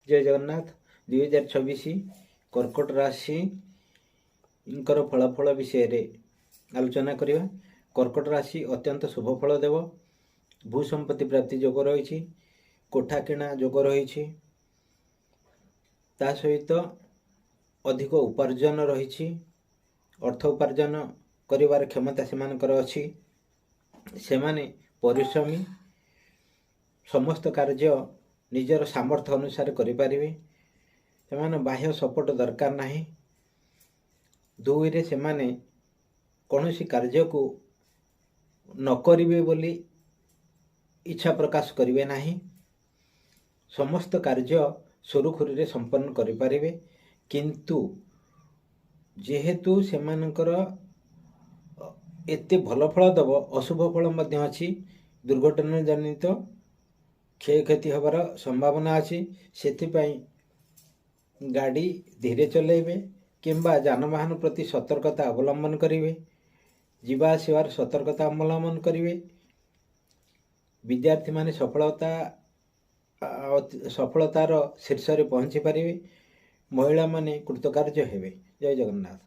जय जगन्नाथ 2026 कर्कट राशि फलाफल विषय रे आलोचना करवा। कर्कट राशि अत्यंत शुभ फल देव। भूसंपत्ति प्राप्ति योग रही, कोठा किणा योग रही, ता सहित अधिक उपार्जन रही, अर्थ उपार्जन करिवार क्षमता सेमानकर अछि। सेमाने परिश्रमी, समस्त कार्य निजर सामर्थ्य अनुसार करिपारिबे। सेमाने बाह्य सपोर्ट दरकार नाही। दुई रे सेमाने कौनसी कार्य को न करिवे बोली इच्छा प्रकाश करिवे नाही। समस्त कार्य सुरुखुरी रे संपन्न करिपारिबे। किंतु जेहेतु सेमानकर एते भल फल दब, अशुभ फल मध्य अछि। दुर्घटना जनित क्षय क्षति हबार संभावना अछि। सेथिपाई गाड़ी धीरे चलेबे किंबा जानवाहन प्रति सतर्कता अवलंबन करिवे। जीवा आसिबार सतर्कता अवलंबन करिवे। विद्यार्थी माने सफलतार शीर्ष रे पहुंची पारिवे। महिला माने कृतकार्य हेबे। जय जगन्नाथ।